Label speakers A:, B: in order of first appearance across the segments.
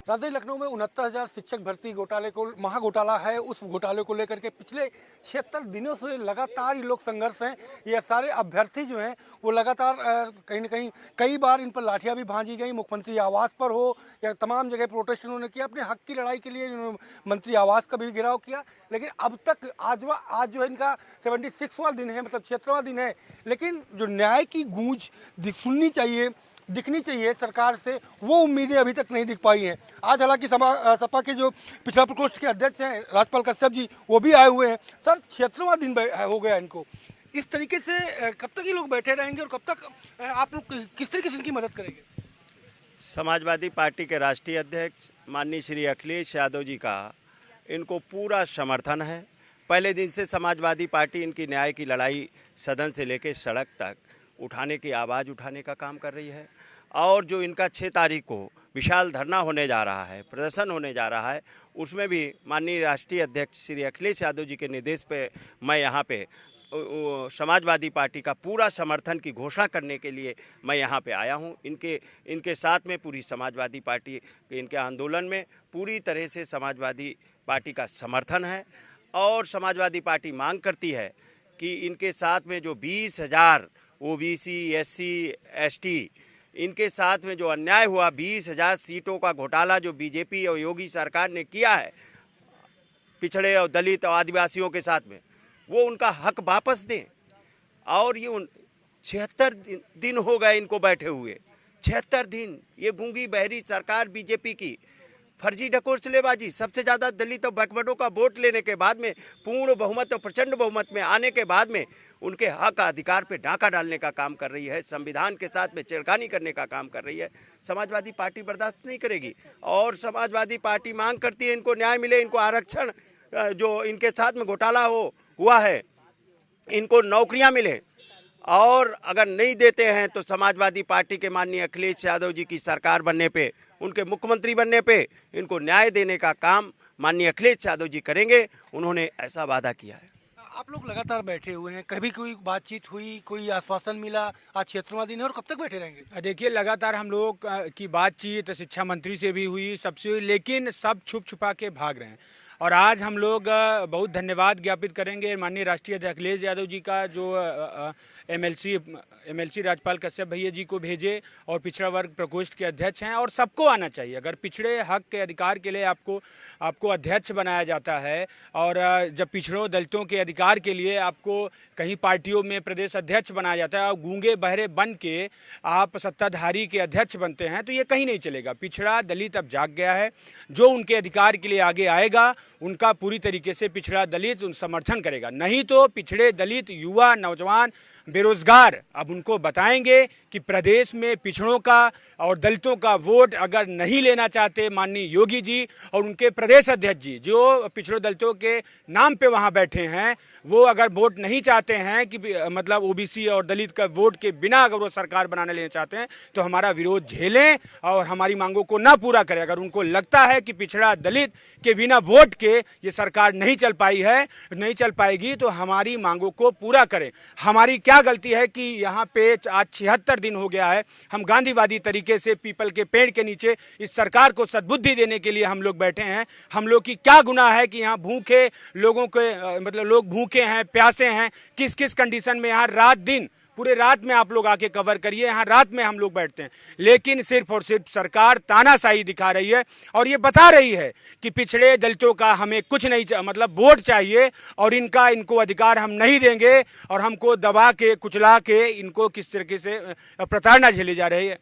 A: राजधानी लखनऊ में 69,000 शिक्षक भर्ती घोटाले को महाघोटाला है। उस घोटाले को लेकर के पिछले 76 दिनों से लगातार ये लोग संघर्ष हैं। ये सारे अभ्यर्थी जो हैं वो लगातार कहीं ना कहीं कई बार इन पर लाठियां भी भांजी गई, मुख्यमंत्री आवास पर हो या तमाम जगह प्रोटेस्ट उन्होंने किया, अपने हक की लड़ाई के लिए मंत्री आवास का भी घेराव किया। लेकिन अब तक आज जो है इनका 76वां दिन है, मतलब 76वां दिन है, लेकिन जो न्याय की गूंज सुननी चाहिए, दिखनी चाहिए सरकार से, वो उम्मीदें अभी तक नहीं दिख पाई हैं। आज हालांकि सपा के जो पिछड़ा प्रकोष्ठ के अध्यक्ष हैं राजपाल कश्यप जी, वो भी आए हुए हैं। सर, 76वां दिन हो गया इनको। इस तरीके से कब तक ये लोग बैठे रहेंगे और कब तक आप लोग किस तरीके से इनकी मदद करेंगे?
B: समाजवादी पार्टी के राष्ट्रीय अध्यक्ष माननीय श्री अखिलेश यादव जी का इनको पूरा समर्थन है। पहले दिन से समाजवादी पार्टी इनकी न्याय की लड़ाई सदन से लेकर सड़क तक उठाने की आवाज़ उठाने का काम कर रही है। और जो इनका 6 तारीख को विशाल धरना होने जा रहा है, प्रदर्शन होने जा रहा है, उसमें भी माननीय राष्ट्रीय अध्यक्ष श्री अखिलेश यादव जी के निर्देश पे मैं यहाँ पे समाजवादी पार्टी का पूरा समर्थन की घोषणा करने के लिए मैं यहाँ पे आया हूँ। इनके साथ में पूरी समाजवादी पार्टी इनके आंदोलन में पूरी तरह से समाजवादी पार्टी का समर्थन है। और समाजवादी पार्टी मांग करती है कि इनके साथ में जो 20,000 ओबीसी, एससी, एसटी, इनके साथ में जो अन्याय हुआ, 20,000 सीटों का घोटाला जो बीजेपी और योगी सरकार ने किया है पिछड़े और दलित और आदिवासियों के साथ में, वो उनका हक वापस दें। और ये 76 दिन हो गए इनको बैठे हुए, 76 दिन। ये गूंगी बहरी सरकार बीजेपी की फर्जी ढकोसलेबाजी, सबसे ज़्यादा दलित और बैकवर्डों का वोट लेने के बाद में, पूर्ण बहुमत और प्रचंड बहुमत में आने के बाद में उनके हक अधिकार पे डाका डालने का काम कर रही है, संविधान के साथ में छेड़खानी करने का काम कर रही है। समाजवादी पार्टी बर्दाश्त नहीं करेगी। और समाजवादी पार्टी मांग करती है इनको न्याय मिले, इनको आरक्षण, जो इनके साथ में घोटाला हुआ है, इनको नौकरियां मिले। और अगर नहीं देते हैं तो समाजवादी पार्टी के माननीय अखिलेश यादव जी की सरकार बनने पे, उनके मुख्यमंत्री बनने पे इनको न्याय देने का काम माननीय अखिलेश यादव जी करेंगे। उन्होंने ऐसा वादा किया है।
A: आप लोग लगातार बैठे हुए हैं, कभी कोई बातचीत हुई, कोई आश्वासन मिला? आज 76वां दिन है और कब तक बैठे रहेंगे?
C: देखिए, लगातार हम लोग की बातचीत शिक्षा मंत्री से भी हुई, सबसे हुई, लेकिन सब छुप छुपा के भाग रहे हैं। और आज हम लोग बहुत धन्यवाद ज्ञापित करेंगे माननीय राष्ट्रीय अध्यक्ष अखिलेश यादव जी का, जो एमएलसी राजपाल कश्यप भैया जी को भेजे और पिछड़ा वर्ग प्रकोष्ठ के अध्यक्ष हैं। और सबको आना चाहिए। अगर पिछड़े हक के अधिकार के लिए आपको अध्यक्ष बनाया जाता है, और जब पिछड़ों दलितों के अधिकार के लिए आपको कहीं पार्टियों में प्रदेश अध्यक्ष बनाया जाता है और गूंगे बहरे बन के आप सत्ताधारी के अध्यक्ष बनते हैं, तो ये कहीं नहीं चलेगा। पिछड़ा दलित अब जाग गया है। जो उनके अधिकार के लिए आगे आएगा, उनका पूरी तरीके से पिछड़ा दलित समर्थन करेगा। नहीं तो पिछड़े दलित युवा, नौजवान, बेरोजगार अब उनको बताएंगे कि प्रदेश में पिछड़ों का और दलितों का वोट अगर नहीं लेना चाहते माननीय योगी जी और उनके प्रदेश अध्यक्ष जी, जो पिछड़ों दलितों के नाम पे वहां बैठे हैं, वो अगर वोट नहीं चाहते हैं कि मतलब ओबीसी और दलित का वोट के बिना अगर वो सरकार बनाने लेना चाहते हैं, तो हमारा विरोध झेलें और हमारी मांगों को ना पूरा करें। अगर उनको लगता है कि पिछड़ा दलित के बिना वोट के ये सरकार नहीं चल पाएगी, तो हमारी मांगों को पूरा करें। हमारी क्या गलती है कि यहाँ पे आज 76 दिन हो गया है, हम गांधीवादी तरीके से पीपल के पेड़ के नीचे इस सरकार को सद्बुद्धि देने के लिए हम लोग बैठे हैं। हम लोग की क्या गुनाह है कि यहाँ भूखे लोगों के, मतलब लोग भूखे हैं, प्यासे हैं, किस किस कंडीशन में यहाँ रात दिन, पूरे रात में आप लोग आके कवर करिए, यहाँ रात में हम लोग बैठते हैं। लेकिन सिर्फ और सिर्फ सरकार तानाशाही दिखा रही है और ये बता रही है कि पिछड़े दलितों का हमें कुछ नहीं मतलब वोट चाहिए और इनको अधिकार हम नहीं देंगे, और हमको दबा के कुचला के इनको किस तरीके से प्रताड़ना झेली जा रही है।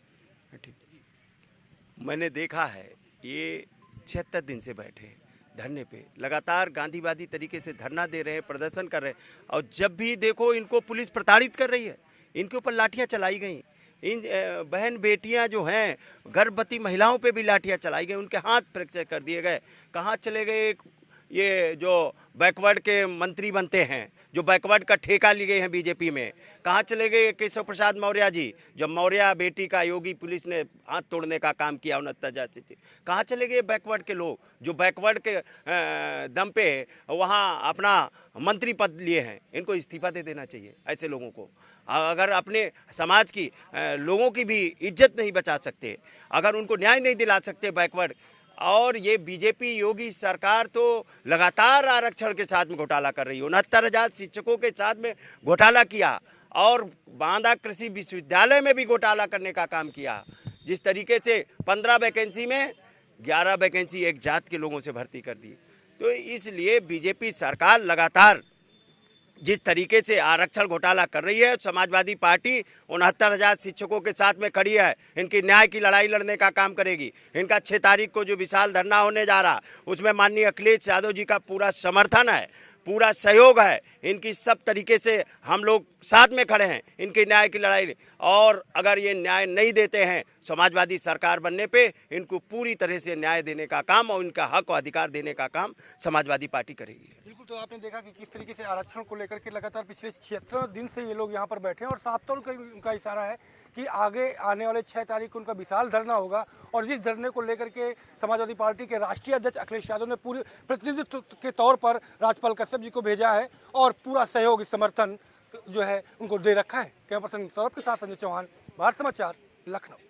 B: मैंने देखा है ये 76 दिन से बैठे धरने पे, लगातार गांधीवादी तरीके से धरना दे रहे हैं, प्रदर्शन कर रहे हैं। और जब भी देखो इनको पुलिस प्रताड़ित कर रही है, इनके ऊपर लाठियां चलाई गई। इन बहन बेटियां जो हैं, गर्भवती महिलाओं पे भी लाठियां चलाई गई, उनके हाथ फ्रैक्चर कर दिए गए। कहाँ चले गए ये जो बैकवर्ड के मंत्री बनते हैं, जो बैकवर्ड का ठेका लिए गए हैं बीजेपी में? कहाँ चले गए केशव प्रसाद मौर्य जी, जब मौर्य बेटी का योगी पुलिस ने हाथ तोड़ने का काम किया 69,000 से? कहाँ चले गए बैकवर्ड के लोग जो बैकवर्ड के दम पे वहाँ अपना मंत्री पद लिए हैं? इनको इस्तीफा दे देना चाहिए ऐसे लोगों को। अगर अपने समाज की लोगों की भी इज्जत नहीं बचा सकते, अगर उनको न्याय नहीं दिला सकते बैकवर्ड और ये बीजेपी योगी सरकार तो लगातार आरक्षण के साथ में घोटाला कर रही है। 69,000 शिक्षकों के साथ में घोटाला किया और बांदा कृषि विश्वविद्यालय में भी घोटाला करने का काम किया। जिस तरीके से 15 वैकेंसी में 11 वैकेंसी एक जात के लोगों से भर्ती कर दी। तो इसलिए बीजेपी सरकार लगातार जिस तरीके से आरक्षण घोटाला कर रही है, समाजवादी पार्टी 69,000 शिक्षकों के साथ में खड़ी है। इनकी न्याय की लड़ाई लड़ने का काम करेगी। इनका 6 तारीख को जो विशाल धरना होने जा रहा, उसमें माननीय अखिलेश यादव जी का पूरा समर्थन है, पूरा सहयोग है। इनकी सब तरीके से हम लोग साथ में खड़े हैं इनकी न्याय की लड़ाई। और अगर ये न्याय नहीं देते हैं समाजवादी सरकार बनने पे, इनको पूरी तरह से न्याय देने का काम और इनका हक और अधिकार देने का काम समाजवादी पार्टी करेगी।
A: बिल्कुल, तो आपने देखा कि किस तरीके से आरक्षण को लेकर के लगातार पिछले 76 दिन से ये लोग यहाँ पर बैठे हैं और साफ तौर पर उनका इशारा है कि आगे आने वाले 6 तारीख को उनका विशाल धरना होगा। और जिस धरने को लेकर के समाजवादी पार्टी के राष्ट्रीय अध्यक्ष अखिलेश यादव ने पूरे प्रतिनिधित्व के तौर पर राजपाल कश्यप जी को भेजा है और पूरा सहयोग समर्थन जो है उनको दे रखा है। कैमरा पर्सन सौरभ के साथ संजय चौहान, भारत समाचार, लखनऊ।